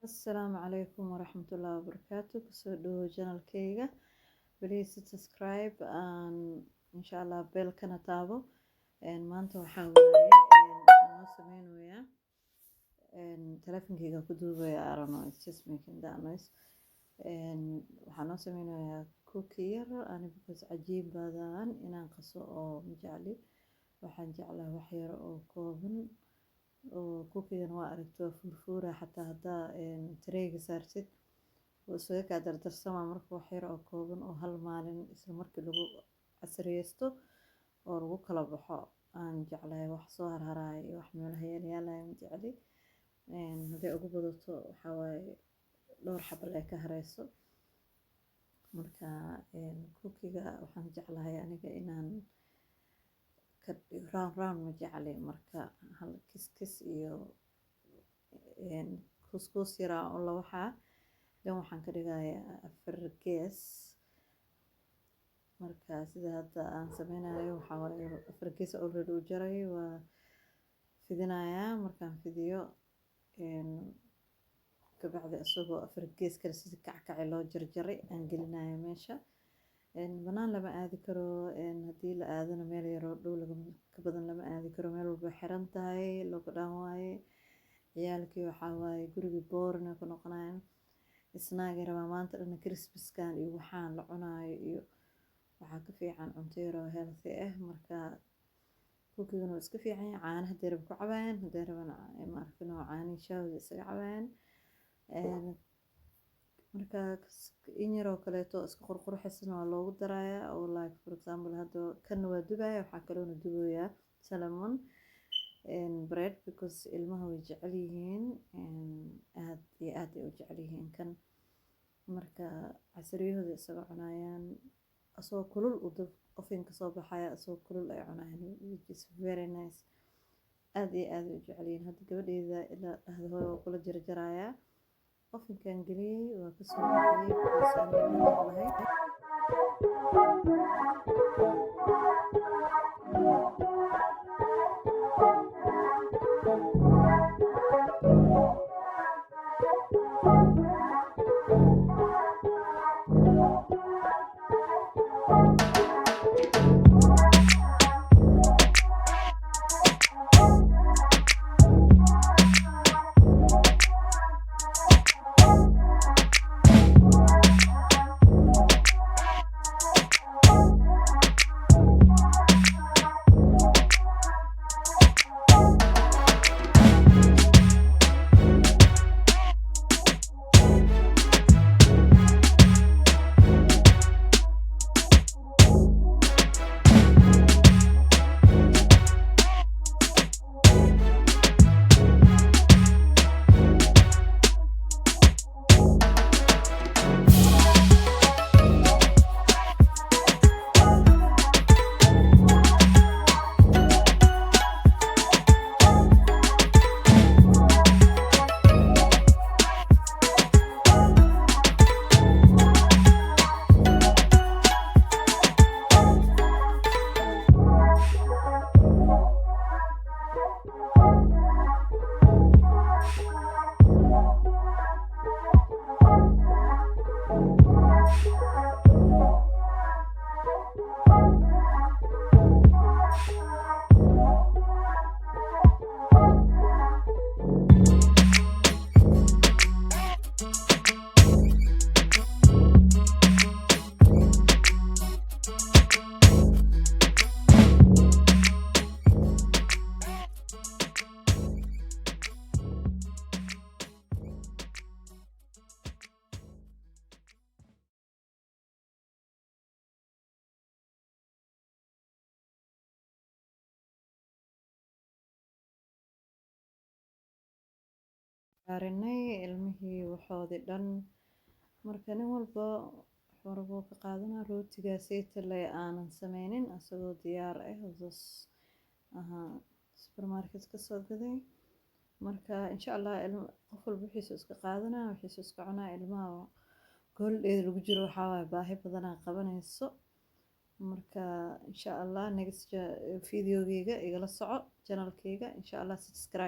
Asalaamu calaykum waraxmatullaahi wabarakaatu. Kusoo dhawo channelkayga. Please subscribe and insha Allah beelkana taabo. Maanta waxaa waaye waxaan noo sameynayaa teleefankayga ku duubaya. I don't know, it's just making that noise. Waxaan noo sameynayaa cookie yar ani because cajiib badan inaan qaso oo jecli. Waxaan jeclaa wax yar oo kooban oo cookigan waa aragtoo furfuura xataa haddaa tareega saartid oo soo ka dardarsama marka wax yar oo kooban oo hal maalin isla markii lagu casriyeysto oo lagu kala baxo aan jeclahay. wax soo harharaay iyo wax meelaha yaalay aan jecli. Haday ugu badato waxaa waaye dhowr xabal ay ka harayso. Marka cookiga waxaan jeclahay aniga inaan round ma jecli. Marka hal kiskis iyo kuskus yara oo la waxaa waxaan ka dhigayaa 4 gees. Marka sida hadda aan sameynayo waxaa waaye 4 gees already u jaray waa fidinayaa. Markaan fidiyo ka bacdi asagoo 4 gees kale sida kackaci loo jarjaray aan gelinayaa meesha. Banaan lama aadi karo. Haddii la aadana meel yar oo dhow ka badan lama aadi karo. meel walba xiran tahay lockdown waaye. ciyaalkii waxaa waaye guriga boorna ku noqonayaan. Snack rabaa maanta dhan crispskan iyo waxaan la cunayo iyo waxaa ka fiican cunto yar oo healthy ah. Marka cookigan waa iska fiican yahay. Caanaha hadii rab ku cabayaan hadii rabana ma arkin oo caanihi shaahooda isaga cabayaan. Marka in yar oo kaleeto iska qurqurxisana waa loogu darayaa oo like for example hadda kan waa dubaya waxaa kaloo dubayaa salmon bread because ilmaha way jecel yihiin aad iyo aad ay u jecel yihiin kan. Marka casriyahooda isaga cunayaan asoo kulul u dab ovenka soo baxaya asoo kulul ay cunayaan which is very nice. aad iyo aad u jecel yihiin. Hadda gabadheeda ila dhahdo hooyo waa kula jarjarayaa ovenkan geliyay waa ka soo baxay because aan lahayn. Arinay ilmihii waxoodi dhan marka nin walba wuxuu ka qaadanaa rootiga saytale aanan sameynin asagoo diyaar ah supermarket ka soo gaday. Marka insha Allah qof walba wixiisa iska qaadanaa wixiisa iska cunaa. ilmaha goldheeda lagu jiro waxaa waaye baahi badan qabanayso. Marka insha Allah next videogayga igala soco channelkayga insha Allah subscribe